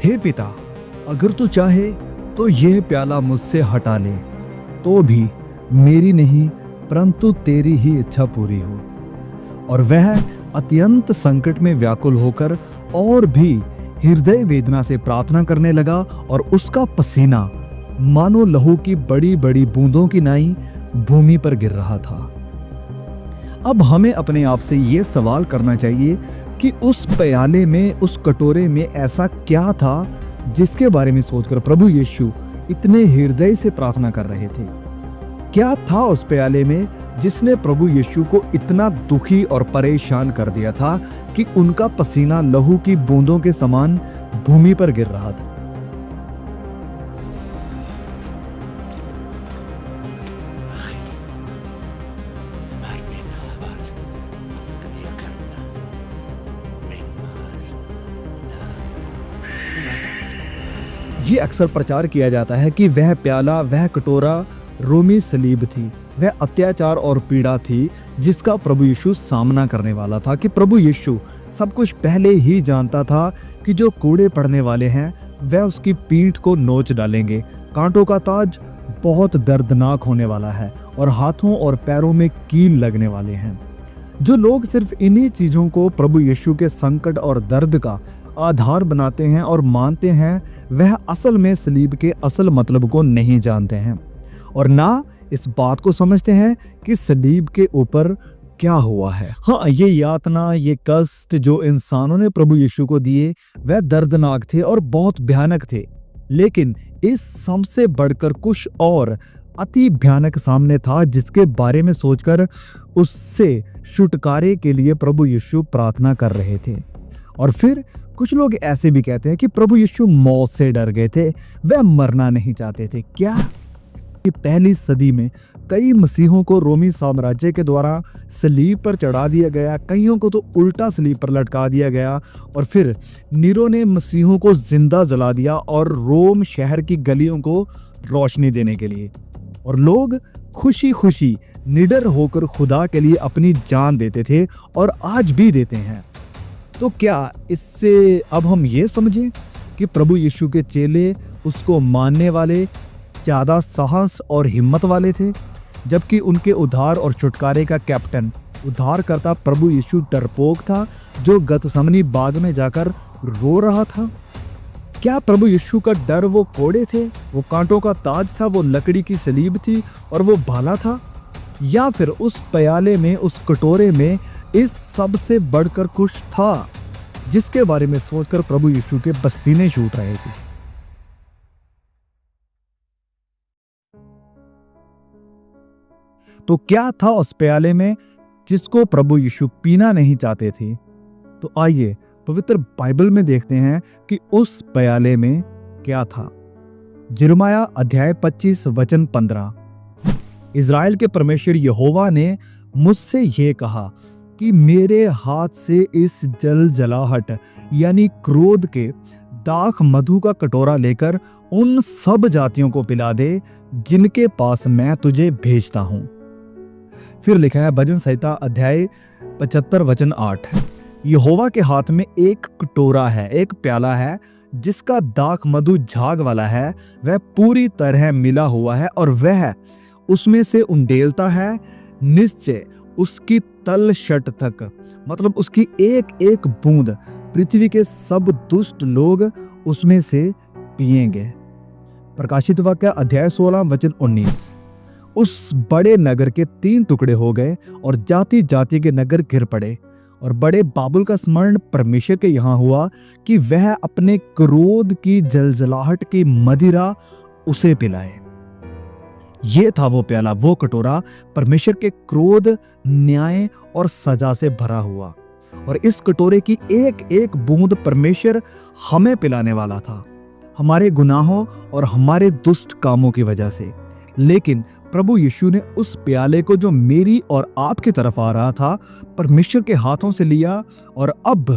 हे पिता, अगर तू चाहे तो यह प्याला मुझसे हटा ले, तो भी मेरी नहीं परंतु तेरी ही इच्छा पूरी हो। और वह अत्यंत संकट में व्याकुल होकर और भी हृदय वेदना से प्रार्थना करने लगा, और उसका पसीना मानो लहू की बड़ी बड़ी बूंदों की नाई भूमि पर गिर रहा था। अब हमें अपने आप से यह सवाल करना चाहिए कि उस प्याले में, उस कटोरे में ऐसा क्या था जिसके बारे में सोचकर प्रभु यीशु इतने हृदय से प्रार्थना कर रहे थे। क्या था उस प्याले में जिसने प्रभु यीशु को इतना दुखी और परेशान कर दिया था कि उनका पसीना लहू की बूंदों के समान भूमि पर गिर रहा था। ये अक्सर प्रचार किया जाता है कि वह प्याला, वह कटोरा रोमी सलीब थी, वह अत्याचार और पीड़ा थी जिसका प्रभु यीशु सामना करने वाला था। कि प्रभु यीशु सब कुछ पहले ही जानता था कि जो कोड़े पड़ने वाले हैं वह उसकी पीठ को नोच डालेंगे। कांटों का ताज बहुत दर्दनाक होने वाला है और हाथों और पैरों में कील लगने वाले हैं। जो लोग सिर्फ इन्हीं चीज़ों को प्रभु यीशु के संकट और दर्द का आधार बनाते हैं और मानते हैं, वह असल में सलीब के असल मतलब को नहीं जानते हैं और ना इस बात को समझते हैं कि सलीब के ऊपर क्या हुआ है। हाँ, ये यातना, ये कष्ट जो इंसानों ने प्रभु यीशु को दिए वह दर्दनाक थे और बहुत भयानक थे, लेकिन इस सबसे बढ़कर कुछ और अति भयानक सामने था जिसके बारे में सोचकर उससे छुटकारे के लिए प्रभु यीशु प्रार्थना कर रहे थे। और फिर कुछ लोग ऐसे भी कहते हैं कि प्रभु यीशु मौत से डर गए थे, वह मरना नहीं चाहते थे। क्या पहली सदी में कई मसीहों को रोमी साम्राज्य के द्वारा सलीब पर चढ़ा दिया गया, कईयों को तो उल्टा सलीब पर लटका दिया गया, और फिर नीरो ने मसीहों को जिंदा जला दिया और रोम शहर की गलियों को रोशनी देने के लिए, और लोग खुशी खुशी निडर होकर खुदा के लिए अपनी जान देते थे और आज भी देते हैं। तो क्या इससे अब हम ये समझें कि प्रभु यीशु के चेले, उसको मानने वाले ज़्यादा साहस और हिम्मत वाले थे, जबकि उनके उद्धार और छुटकारे का कैप्टन, उद्धारकर्ता प्रभु यीशु डरपोक था जो गतसमनी बाग में जाकर रो रहा था? क्या प्रभु यीशु का डर वो कोड़े थे, वो कांटों का ताज था, वो लकड़ी की सलीब थी और वो भाला था? या फिर उस प्याले में, उस कटोरे में इस सब से बढ़कर कुछ था जिसके बारे में सोचकर प्रभु यीशु के पसीने छूट रहे थे? तो क्या था उस प्याले में जिसको प्रभु यीशु पीना नहीं चाहते थे? तो आइए पवित्र बाइबल में देखते हैं कि उस प्याले में क्या था। यिर्मयाह अध्याय 25 वचन 15। इज़राइल के परमेश्वर यहोवा ने मुझसे ये कहा कि मेरे हाथ से इस जलजलाहट यानी क्रोध के दाख मधु का कटोरा लेकर उन सब जातियों को पिला दे जिनके पास मैं तुझे भेजता हूं। फिर लिखा है भजन संहिता अध्याय 75 वचन 8। यहोवा के हाथ में एक कटोरा है, एक प्याला है जिसका दाख मधु झाग वाला है, वह पूरी तरह मिला हुआ है और वह उसमें से उंडेलता है निश्चय उसकी तलछट तक, मतलब उसकी एक एक बूंद पृथ्वी के सब दुष्ट लोग उसमें से पिएंगे। प्रकाशित वाक्य अध्याय 16 वचन 19। उस बड़े नगर के 3 टुकड़े हो गए और जाति जाति के नगर गिर पड़े, और बड़े बाबुल का स्मरण परमेश्वर के यहाँ हुआ कि वह अपने क्रोध की जलजलाहट की मदिरा उसे पिलाए। ये था वो प्याला, वो कटोरा परमेश्वर के क्रोध, न्याय और सजा से भरा हुआ, और इस कटोरे की एक एक बूंद परमेश्वर हमें पिलाने वाला था, हमारे गुनाहों और हमारे दुष्ट कामों की वजह से। लेकिन प्रभु यीशु ने उस प्याले को जो मेरी और आपकी तरफ आ रहा था परमेश्वर के हाथों से लिया, और अब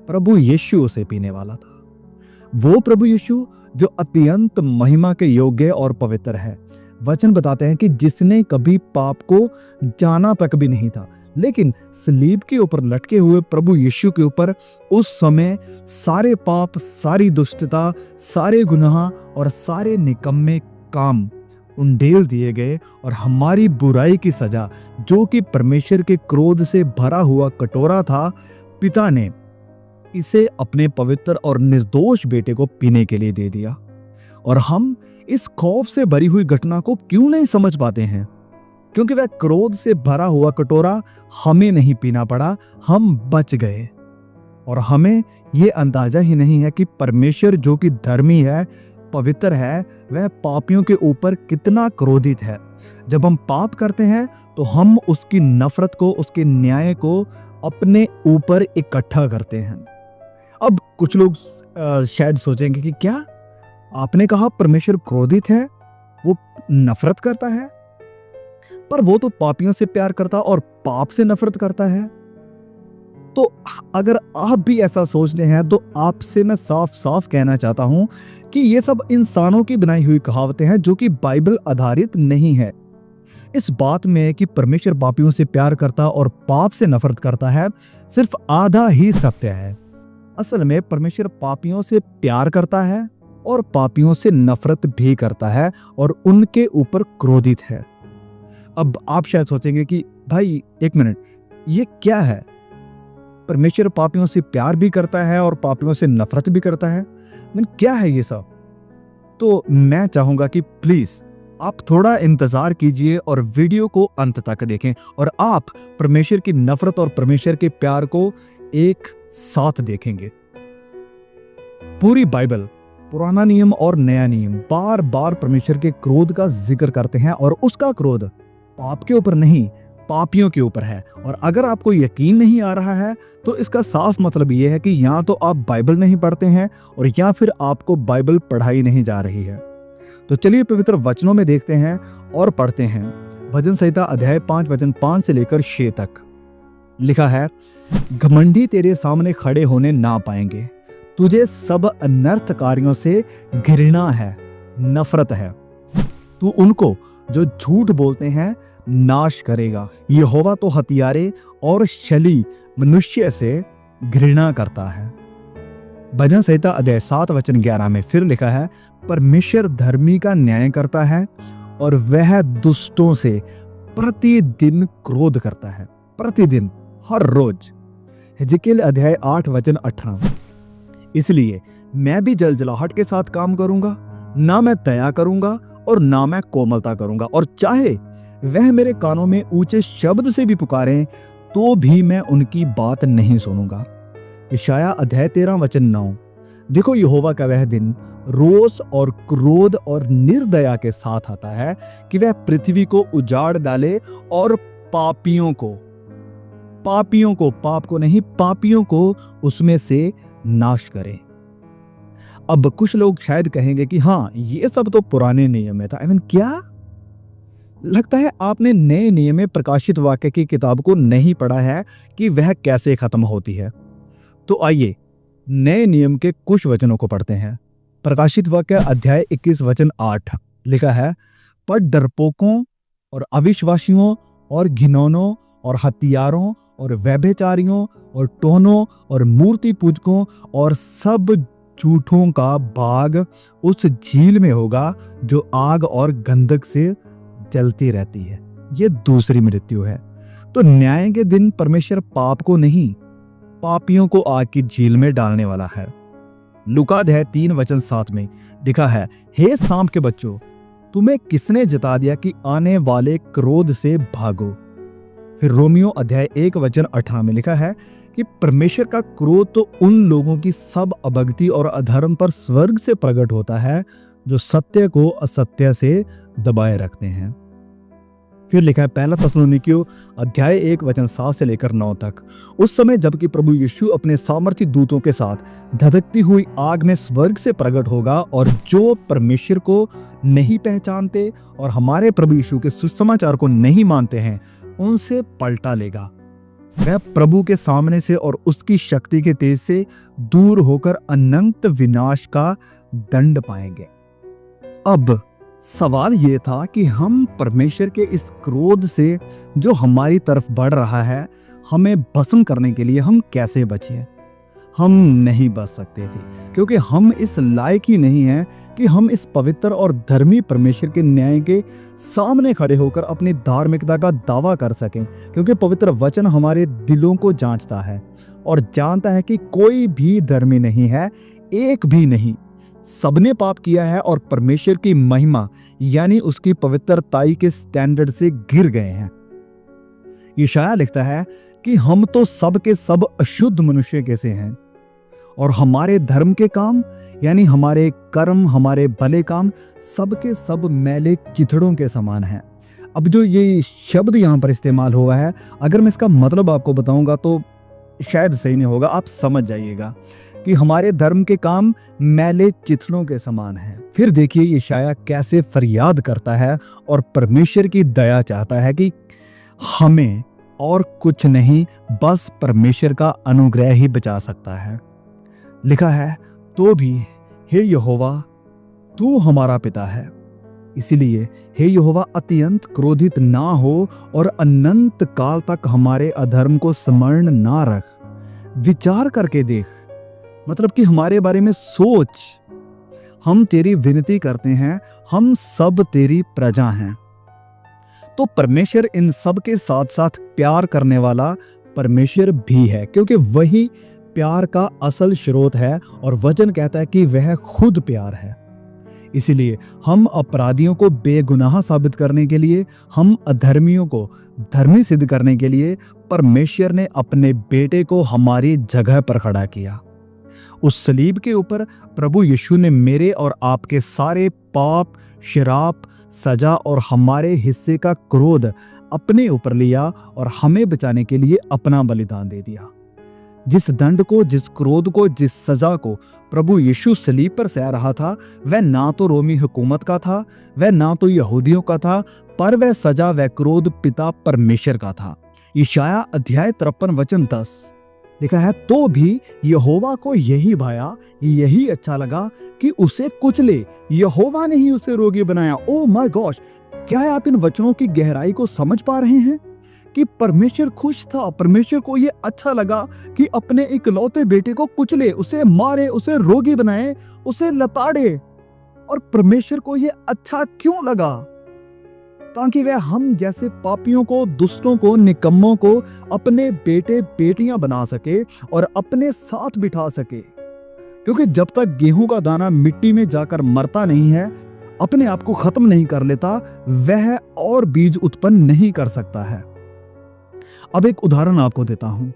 प्रभु यीशु उसे पीने वाला था। वो प्रभु यीशु जो अत्यंत महिमा के योग्य और पवित्र है। वचन बताते हैं कि जिसने कभी पाप को जाना तक भी नहीं था, लेकिन सलीब के ऊपर लटके हुए प्रभु यीशु के ऊपर उस समय सारे पाप, सारी दुष्टता, सारे गुनाह और सारे निकम्मे काम उंडेल दिए गए और हमारी बुराई की सजा, जो कि परमेश्वर के क्रोध से भरा हुआ कटोरा था, पिता ने इसे अपने पवित्र और निर्दोष बेटे को पीने के लिए दे दिया। और हम इस खौफ से भरी हुई घटना को क्यों नहीं समझ पाते हैं? क्योंकि वह क्रोध से भरा हुआ कटोरा हमें नहीं पीना पड़ा, हम बच गए। और हमें यह अंदाजा ही नहीं है कि परमेश्वर जो कि धर्मी है, पवित्र है, वह पापियों के ऊपर कितना क्रोधित है। जब हम पाप करते हैं तो हम उसकी नफरत को, उसके न्याय को अपने ऊपर इकट्ठा करते हैं। अब कुछ लोग शायद सोचेंगे कि क्या आपने कहा परमेश्वर क्रोधित है, वो नफरत करता है, पर वो तो पापियों से प्यार करता और पाप से नफरत करता है। तो अगर आप भी ऐसा सोचते हैं तो आपसे मैं साफ साफ कहना चाहता हूं कि ये सब इंसानों की बनाई हुई कहावतें हैं जो कि बाइबल आधारित नहीं है। इस बात में कि परमेश्वर पापियों से प्यार करता और पाप से नफरत करता है, सिर्फ आधा ही सत्य है। असल में परमेश्वर पापियों से प्यार करता है और पापियों से नफरत भी करता है और उनके ऊपर क्रोधित है। अब आप शायद सोचेंगे कि भाई एक मिनट, ये क्या है? परमेश्वर पापियों से प्यार भी करता है और पापियों से नफरत भी करता है, क्या है ये सब? तो मैं चाहूंगा कि प्लीज आप थोड़ा इंतजार कीजिए और वीडियो को अंत तक देखें और आप परमेश्वर की नफरत और परमेश्वर के प्यार को एक साथ देखेंगे। पूरी बाइबल, पुराना नियम और नया नियम, बार बार परमेश्वर के क्रोध का जिक्र करते हैं और उसका क्रोध पाप के ऊपर नहीं, पापियों के ऊपर है। और अगर आपको यकीन नहीं आ रहा है तो इसका साफ मतलब यह है कि या तो आप बाइबल नहीं पढ़ते हैं और या फिर आपको बाइबल पढ़ाई नहीं जा रही है। तो चलिए पवित्र वचनों में देखते हैं और पढ़ते हैं। भजन संहिता अध्याय 5 वचन 5 से लेकर 6 तक लिखा है, घमंडी तेरे सामने खड़े होने ना पाएंगे, तुझे सब अनर्थकारियों से घृणा है, नफरत है। तू उनको जो झूठ बोलते हैं नाश करेगा। यहोवा तो हत्यारे और छली मनुष्य से घृणा करता है। भजन संहिता अध्याय 7 वचन 11 में फिर लिखा है, परमेश्वर धर्मी का न्याय करता है और वह दुष्टों से प्रतिदिन क्रोध करता है। प्रतिदिन, हर रोज। हिजकियेल अध्याय 8 वचन 18, इसलिए मैं भी जलजलाहट के साथ काम करूंगा, ना मैं दया करूंगा और ना मैं कोमलता करूंगा। और चाहे वह मेरे कानों में ऊंचे शब्द से भी पुकारें तो भी मैं उनकी बात नहीं सुनूंगा। यशायाह अध्याय 13 वचन 9, देखो यहोवा का वह दिन रोष और क्रोध और निर्दया के साथ आता है कि वह पृथ्वी को उजाड़ डाले और पापियों को, पाप को नहीं, पापियों को उसमें से नाश करे। अब कुछ लोग शायद कहेंगे कि हाँ, ये सब तो पुराने नियम में था। क्या लगता है आपने नए नियम में प्रकाशित वाक्य की किताब को नहीं पढ़ा है कि वह कैसे खत्म होती है? तो आइए नए नियम के कुछ वचनों को पढ़ते हैं। प्रकाशित वाक्य अध्याय 21 वचन 8 लिखा है, पर डरपोकों और अविश्वासियों और घिनौनों और हत्यारों और व्यभिचारियों और टोनों और मूर्ति पूजकों और सब झूठों का भाग उस झील में होगा जो आग और गंधक से जलती रहती है। यह दूसरी मृत्यु है। तो न्याय के दिन परमेश्वर पाप को नहीं, पापियों को आग की झील में डालने वाला है। लूका अध्याय 3 वचन 7 में लिखा है, हे सांप के बच्चों, तुम्हें किसने जता दिया कि आने वाले क्रोध से भागो। फिर रोमियो अध्याय 1 वचन 18 में लिखा है कि परमेश्वर का क्रोध तो उन लोगों की सब अभक्ति और अधर्म पर स्वर्ग से प्रकट होता है जो सत्य को असत्य से दबाए रखते हैं। फिर लिखा है पहला थिस्सलुनीकियों अध्याय 1 वचन 7 से लेकर 9 तक, उस समय जबकि प्रभु यीशु अपने सामर्थी दूतों के साथ धधकती हुई आग में स्वर्ग से प्रकट होगा और जो परमेश्वर को नहीं पहचानते और हमारे प्रभु यीशु के सुसमाचार को नहीं मानते हैं उनसे पलटा लेगा। वह प्रभु के सामने से और उसकी शक्ति के तेज से दूर होकर अनंत विनाश का दंड पाएंगे। अब सवाल ये था कि हम परमेश्वर के इस क्रोध से जो हमारी तरफ बढ़ रहा है, हमें भस्म करने के लिए हम कैसे बचें। हम नहीं बच सकते थे, क्योंकि हम इस लायक ही नहीं हैं कि हम इस पवित्र और धर्मी परमेश्वर के न्याय के सामने खड़े होकर अपनी धार्मिकता का दावा कर सकें, क्योंकि पवित्र वचन हमारे दिलों को जांचता है और जानता है कि कोई भी धर्मी नहीं है, एक भी नहीं। सबने पाप किया है और परमेश्वर की महिमा यानी उसकी पवित्रताई के स्टैंडर्ड से गिर गए हैं। यशायाह लिखता है कि हम तो सब के सब अशुद्ध मनुष्य कैसे हैं और हमारे धर्म के काम यानी हमारे कर्म, हमारे भले काम सब के सब मैले चिथड़ों के समान हैं। अब जो ये शब्द यहाँ पर इस्तेमाल हुआ है, अगर मैं इसका मतलब आपको बताऊंगा तो शायद सही नहीं होगा, आप समझ जाइएगा कि हमारे धर्म के काम मैले चिथड़ों के समान हैं। फिर देखिए यशायाह कैसे फरियाद करता है और परमेश्वर की दया चाहता है कि हमें और कुछ नहीं, बस परमेश्वर का अनुग्रह ही बचा सकता है। लिखा है, तो भी हे यहोवा तू हमारा पिता है, इसलिए हे यहोवा अत्यंत क्रोधित ना हो और अनंत काल तक हमारे अधर्म को स्मरण ना रख। विचार करके देख, मतलब कि हमारे बारे में सोच। हम तेरी विनती करते हैं, हम सब तेरी प्रजा हैं। तो परमेश्वर इन सब के साथ साथ प्यार करने वाला परमेश्वर भी है, क्योंकि वही प्यार का असल स्रोत है और वचन कहता है कि वह खुद प्यार है। इसलिए हम अपराधियों को बेगुनाह साबित करने के लिए, हम अधर्मियों को धर्मी सिद्ध करने के लिए परमेश्वर ने अपने बेटे को हमारी जगह पर खड़ा किया। उस सलीब के ऊपर प्रभु यीशु ने मेरे और आपके सारे पाप, श्राप, सजा और हमारे हिस्से का क्रोध अपने ऊपर लिया और हमें बचाने के लिए अपना बलिदान दे दिया। जिस दंड को, जिस क्रोध को, जिस सजा को प्रभु यीशु सलीब पर सह रहा था, वह ना तो रोमी हुकूमत का था, वह ना तो यहूदियों का था, पर वह सजा, वह क्रोध पिता परमेश्वर का था। यशायाह अध्याय 53 वचन 10 लिखा है, तो भी यहोवा को यही भाया, यही अच्छा लगा कि उसे कुचले। यहोवा ने ही उसे रोगी बनाया। ओ माय गॉश, क्या आप इन वचनों की गहराई को समझ पा रहे हैं कि परमेश्वर खुश था, परमेश्वर को ये अच्छा लगा कि अपने इकलौते बेटे को कुचले, उसे मारे, उसे रोगी बनाए, उसे लताड़े। और परमेश्वर को ये अच्छा क्यों लगा? ताकि वह हम जैसे पापियों को, दुष्टों को, निकम्मों को अपने बेटे बेटियां बना सके और अपने साथ बिठा सके। क्योंकि जब तक गेहूं का दाना मिट्टी में जाकर मरता नहीं है, अपने आप को खत्म नहीं कर लेता, वह और बीज उत्पन्न नहीं कर सकता है। अब एक उदाहरण आपको देता हूं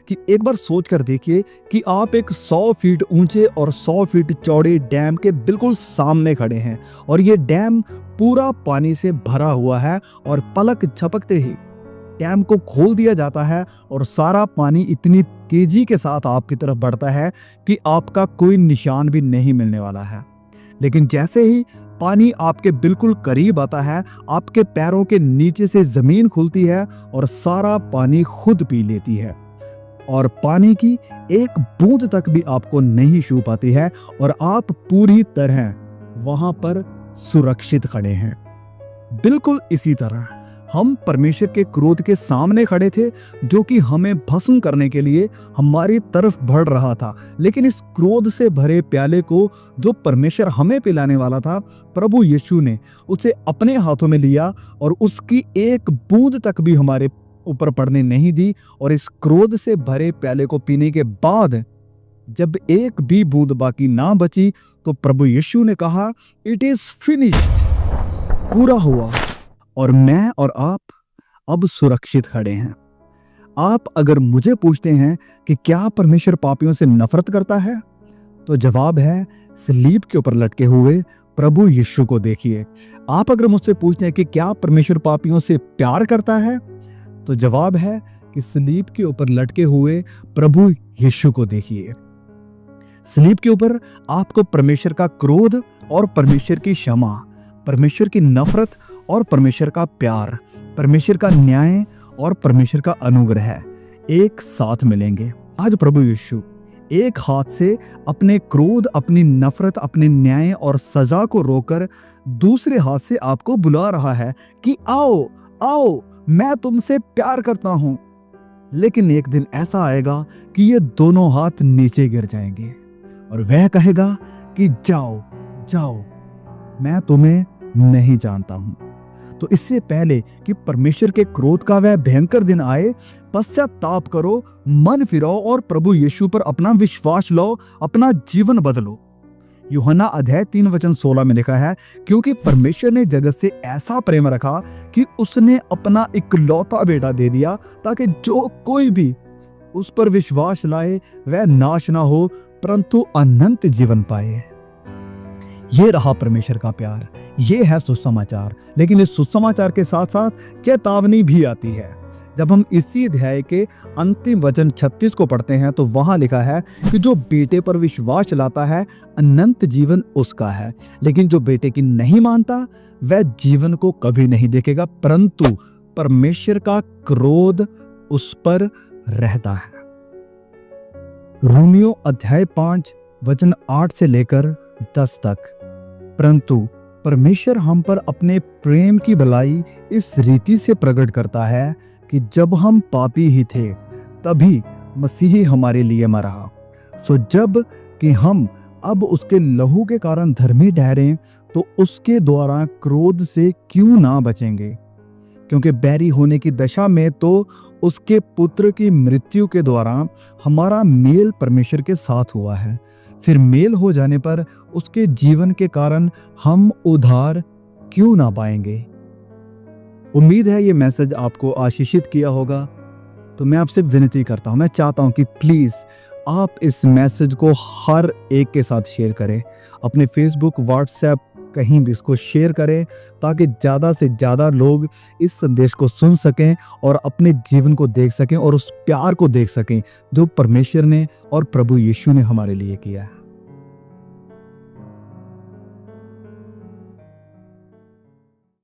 कि एक बार सोच कर देखिए कि आप एक 100 फीट ऊंचे और 100 फीट चौड़े डैम के बिल्कुल सामने खड़े हैं और ये डैम पूरा पानी से भरा हुआ है और पलक झपकते ही डैम को खोल दिया जाता है और सारा पानी इतनी तेजी के साथ आपकी तरफ बढ़ता है कि आपका कोई निशान भी नहीं मिलने वाला है। लेकिन जैसे ही पानी आपके बिल्कुल करीब आता है, आपके पैरों के नीचे से जमीन खुलती है और सारा पानी खुद पी लेती है और पानी की एक बूंद तक भी आपको नहीं छू पाती है और आप पूरी तरह वहां पर सुरक्षित खड़े हैं। बिल्कुल इसी तरह हम परमेश्वर के क्रोध के सामने खड़े थे, जो कि हमें भस्म करने के लिए हमारी तरफ बढ़ रहा था। लेकिन इस क्रोध से भरे प्याले को जो परमेश्वर हमें पिलाने वाला था, प्रभु यीशु ने उसे अपने हाथों में लिया और उसकी एक बूंद तक भी हमारे ऊपर पड़ने नहीं दी। और इस क्रोध से भरे प्याले को पीने के बाद जब एक भी बूंद बाकी ना बची, तो प्रभु यीशु ने कहा, इट इज फिनिश्ड, पूरा हुआ। और मैं और आप अब सुरक्षित खड़े हैं। आप अगर मुझे पूछते हैं कि क्या परमेश्वर पापियों से नफरत करता है, तो जवाब है सलीब के ऊपर लटके हुए प्रभु यीशु को देखिए। आप अगर मुझसे पूछते हैं कि क्या परमेश्वर पापियों से प्यार करता है, तो जवाब है कि सलीब के ऊपर लटके हुए प्रभु यीशु को देखिए। सलीब के ऊपर आपको परमेश्वर का क्रोध और परमेश्वर की क्षमा, परमेश्वर की नफरत और परमेश्वर का प्यार, परमेश्वर का न्याय और परमेश्वर का अनुग्रह एक साथ मिलेंगे। आज प्रभु यीशु एक हाथ से अपने क्रोध, अपनी नफरत, अपने न्याय और सजा को रोकर दूसरे हाथ से आपको बुला रहा है कि आओ आओ, मैं तुमसे प्यार करता हूं। लेकिन एक दिन ऐसा आएगा कि ये दोनों हाथ नीचे गिर जाएंगे और वह कहेगा कि जाओ जाओ, मैं तुम्हें नहीं जानता हूं। तो इससे पहले कि परमेश्वर के क्रोध का वह भयंकर दिन आए, पश्चाताप करो, मन फिराओ और प्रभु यीशु पर अपना विश्वास लाओ, अपना जीवन बदलो। यूहन्ना अध्याय 3:16 में लिखा है, क्योंकि परमेश्वर ने जगत से ऐसा प्रेम रखा कि उसने अपना इकलौता बेटा दे दिया, ताकि जो कोई भी उस पर विश्वास लाए वह नाश ना हो परंतु अनंत जीवन पाए। ये रहा परमेश्वर का प्यार, ये है सुसमाचार। लेकिन इस सुसमाचार के साथ साथ चेतावनी भी आती है। जब हम इसी अध्याय के अंतिम वचन 36 को पढ़ते हैं तो वहां लिखा है कि जो बेटे पर विश्वास लाता है अनंत जीवन उसका है, लेकिन जो बेटे की नहीं मानता वह जीवन को कभी नहीं देखेगा, परंतु परमेश्वर का क्रोध उस पर रहता है। रोमियो अध्याय 5 वचन 8 से लेकर 10 तक। परंतु परमेश्वर हम पर अपने प्रेम की भलाई इस रीति से प्रकट करता है कि जब हम पापी ही थे तभी मसीह हमारे लिए मरा। सो जब कि हम अब उसके लहू के कारण धर्मी ठहरें तो उसके द्वारा क्रोध से क्यों ना बचेंगे। क्योंकि बैरी होने की दशा में तो उसके पुत्र की मृत्यु के द्वारा हमारा मेल परमेश्वर के साथ हुआ है, फिर मेल हो जाने पर उसके जीवन के कारण हम उद्धार क्यों ना पाएंगे। उम्मीद है ये मैसेज आपको आशीषित किया होगा। तो मैं आपसे विनती करता हूं, मैं चाहता हूं कि प्लीज आप इस मैसेज को हर एक के साथ शेयर करें, अपने फेसबुक, व्हाट्सएप, कहीं भी इसको शेयर करें, ताकि ज़्यादा से ज़्यादा लोग इस संदेश को सुन सकें और अपने जीवन को देख सकें और उस प्यार को देख सकें जो परमेश्वर ने और प्रभु यीशु ने हमारे लिए किया है।